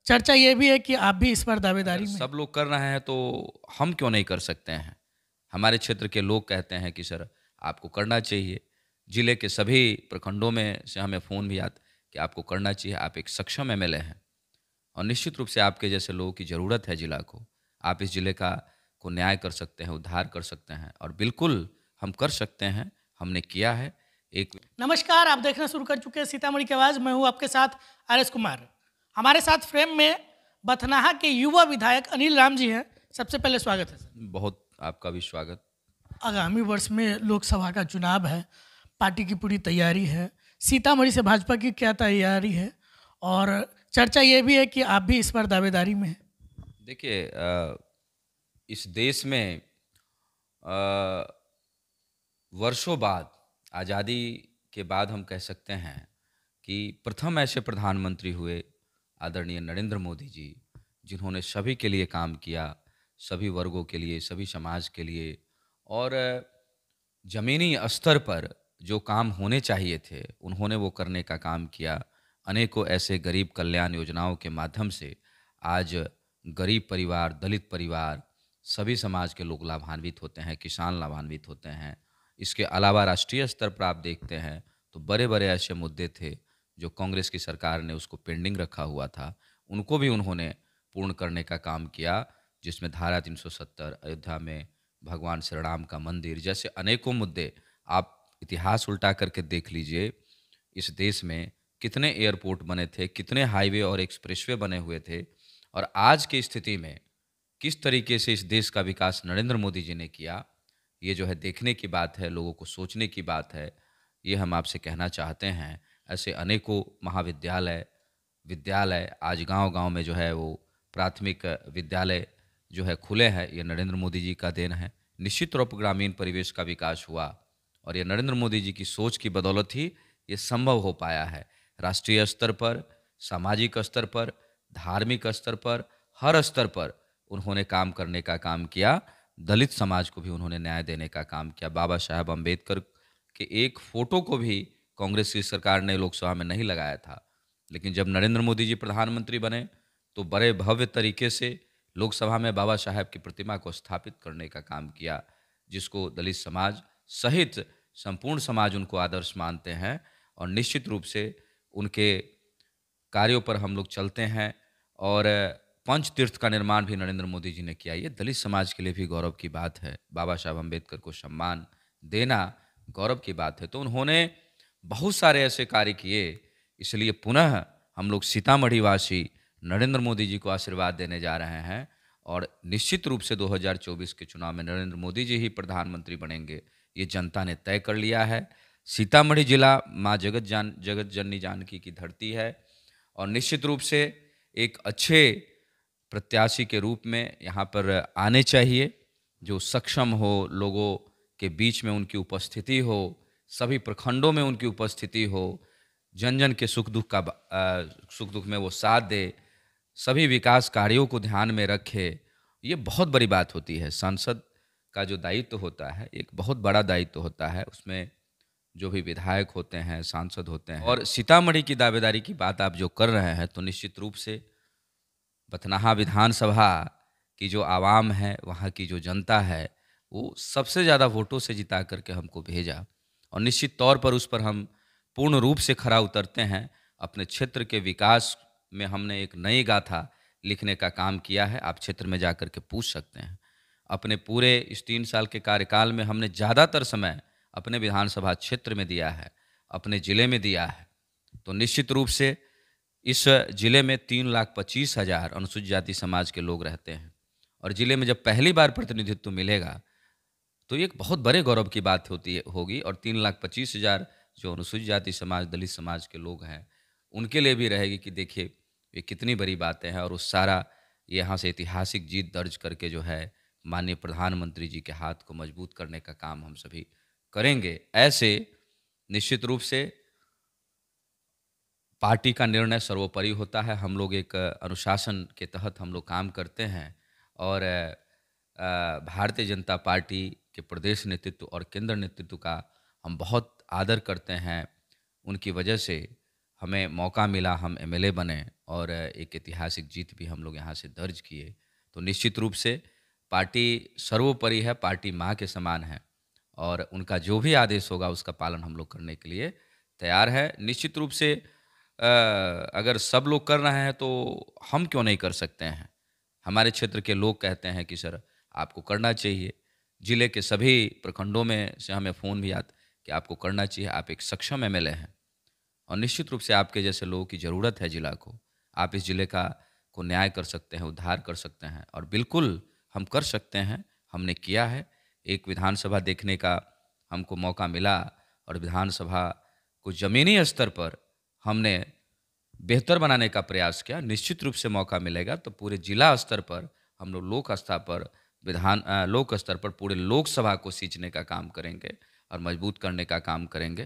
चर्चा ये भी है कि आप भी इस बार दावेदारी अगर में सब लोग कर रहे हैं तो हम क्यों नहीं कर सकते हैं? हमारे क्षेत्र के लोग कहते हैं कि सर आपको करना चाहिए। जिले के सभी प्रखंडों में से हमें फ़ोन भी आता कि आपको करना चाहिए, आप एक सक्षम एमएलए हैं और निश्चित रूप से आपके जैसे लोगों की ज़रूरत है जिला को। आप इस जिले का को न्याय कर सकते हैं, उद्धार कर सकते हैं और बिल्कुल हम कर सकते हैं, हमने किया है। एक नमस्कार, आप देखना शुरू कर चुके हैं सीतामढ़ी की आवाज़। मैं हूँ आपके साथ आर.एस. कुमार। हमारे साथ फ्रेम में बथनाहा के युवा विधायक अनिल राम जी हैं। सबसे पहले स्वागत है सर। बहुत आपका भी स्वागत। आगामी वर्ष में लोकसभा का चुनाव है, पार्टी की पूरी तैयारी है। सीतामढ़ी से भाजपा की क्या तैयारी है? और चर्चा ये भी है कि आप भी इस बार दावेदारी में हैं। देखिए इस देश में वर्षों बाद आज़ादी के बाद हम कह सकते हैं कि प्रथम ऐसे प्रधानमंत्री हुए आदरणीय नरेंद्र मोदी जी, जिन्होंने सभी के लिए काम किया, सभी वर्गों के लिए, सभी समाज के लिए और ज़मीनी स्तर पर जो काम होने चाहिए थे, उन्होंने वो करने का काम किया। अनेकों ऐसे गरीब कल्याण योजनाओं के माध्यम से आज गरीब परिवार, दलित परिवार, सभी समाज के लोग लाभान्वित होते हैं, किसान लाभान्वित होते हैं। इसके अलावा राष्ट्रीय स्तर पर आप देखते हैं तो बड़े-बड़े ऐसे मुद्दे थे जो कांग्रेस की सरकार ने उसको पेंडिंग रखा हुआ था, उनको भी उन्होंने पूर्ण करने का काम किया, जिसमें धारा 370, अयोध्या में भगवान श्री राम का मंदिर जैसे अनेकों मुद्दे आप इतिहास उल्टा करके देख लीजिए। इस देश में कितने एयरपोर्ट बने थे, कितने हाईवे और एक्सप्रेसवे बने हुए थे और आज की स्थिति में किस तरीके से इस देश का विकास नरेंद्र मोदी जी ने किया, ये जो है देखने की बात है, लोगों को सोचने की बात है। ये हम आपसे कहना चाहते हैं। ऐसे अनेकों महाविद्यालय, विद्यालय आज गाँव-गाँव में जो है वो प्राथमिक विद्यालय जो है खुले हैं, ये नरेंद्र मोदी जी का देन है। निश्चित तौर पर ग्रामीण परिवेश का विकास हुआ और ये नरेंद्र मोदी जी की सोच की बदौलत ही ये संभव हो पाया है। राष्ट्रीय स्तर पर, सामाजिक स्तर पर, धार्मिक स्तर पर, हर स्तर पर उन्होंने काम करने का काम किया। दलित समाज को भी उन्होंने न्याय देने का काम किया। बाबा साहब अम्बेडकर के एक फ़ोटो को भी कांग्रेस की सरकार ने लोकसभा में नहीं लगाया था। लेकिन जब नरेंद्र मोदी जी प्रधानमंत्री बने, तो बड़े भव्य तरीके से लोकसभा में बाबा साहब की प्रतिमा को स्थापित करने का काम किया, जिसको दलित समाज सहित संपूर्ण समाज उनको आदर्श मानते हैं और निश्चित रूप से उनके कार्यों पर हम लोग चलते हैं और पंच तीर्थ का निर्माण भी नरेंद्र मोदी जी ने किया। ये दलित समाज के लिए भी गौरव की बात है। बाबा साहब अम्बेडकर को सम्मान देना गौरव की बात है। तो उन्होंने बहुत सारे ऐसे कार्य किए, इसलिए पुनः हम लोग सीतामढ़ी वासी नरेंद्र मोदी जी को आशीर्वाद देने जा रहे हैं और निश्चित रूप से 2024 के चुनाव में नरेंद्र मोदी जी ही प्रधानमंत्री बनेंगे, ये जनता ने तय कर लिया है। सीतामढ़ी जिला माँ जगत जननी जानकी की धरती है और निश्चित रूप से एक अच्छे प्रत्याशी के रूप में यहाँ पर आने चाहिए, जो सक्षम हो, लोगों के बीच में उनकी उपस्थिति हो, सभी प्रखंडों में उनकी उपस्थिति हो, जन-जन के सुख-दुख में वो साथ दे, सभी विकास कार्यों को ध्यान में रखे। ये बहुत बड़ी बात होती है। सांसद का जो दायित्व होता है, एक बहुत बड़ा दायित्व होता है। उसमें जो भी विधायक होते हैं, सांसद होते हैं और सीतामढ़ी की दावेदारी की बात आप जो कर रहे हैं, तो निश्चित रूप से बथनाहा विधानसभा की जो आवाम है, वहाँ की जो जनता है, वो सबसे ज़्यादा वोटों से जिता करके हमको भेजा और निश्चित तौर पर उस पर हम पूर्ण रूप से खरा उतरते हैं। अपने क्षेत्र के विकास में हमने एक नई गाथा लिखने का काम किया है। आप क्षेत्र में जाकर के पूछ सकते हैं। अपने पूरे इस 3 साल के कार्यकाल में हमने ज़्यादातर समय अपने विधानसभा क्षेत्र में दिया है, अपने ज़िले में दिया है। तो निश्चित रूप से इस ज़िले में 3,25,000 अनुसूचित जाति समाज के लोग रहते हैं और ज़िले में जब पहली बार प्रतिनिधित्व मिलेगा, तो ये एक बहुत बड़े गौरव की बात होगी और 3,25,000 जो अनुसूचित जाति समाज, दलित समाज के लोग हैं, उनके लिए भी रहेगी कि देखिए, ये कितनी बड़ी बातें हैं और वो सारा यहाँ से ऐतिहासिक जीत दर्ज करके जो है, माननीय प्रधानमंत्री जी के हाथ को मजबूत करने का काम हम सभी करेंगे। ऐसे निश्चित रूप से पार्टी का निर्णय सर्वोपरि होता है। हम लोग एक अनुशासन के तहत हम लोग काम करते हैं और भारतीय जनता पार्टी के प्रदेश नेतृत्व और केंद्र नेतृत्व का हम बहुत आदर करते हैं। उनकी वजह से हमें मौका मिला, हम एमएलए बने और एक ऐतिहासिक जीत भी हम लोग यहाँ से दर्ज किए। तो निश्चित रूप से पार्टी सर्वोपरि है, पार्टी माँ के समान है और उनका जो भी आदेश होगा उसका पालन हम लोग करने के लिए तैयार है। निश्चित रूप से अगर सब लोग कर रहे हैं तो हम क्यों नहीं कर सकते हैं? हमारे क्षेत्र के लोग कहते हैं कि सर आपको करना चाहिए। जिले के सभी प्रखंडों में से हमें फ़ोन भी आता कि आपको करना चाहिए, आप एक सक्षम एमएलए हैं और निश्चित रूप से आपके जैसे लोगों की ज़रूरत है जिला को। आप इस जिले का को न्याय कर सकते हैं, उद्धार कर सकते हैं और बिल्कुल हम कर सकते हैं, हमने किया है। एक विधानसभा देखने का हमको मौका मिला और विधानसभा को ज़मीनी स्तर पर हमने बेहतर बनाने का प्रयास किया। निश्चित रूप से मौका मिलेगा तो पूरे जिला स्तर पर हम लोग लोक स्तर पर पूरे लोकसभा को सींचने का काम करेंगे और मजबूत करने का काम करेंगे।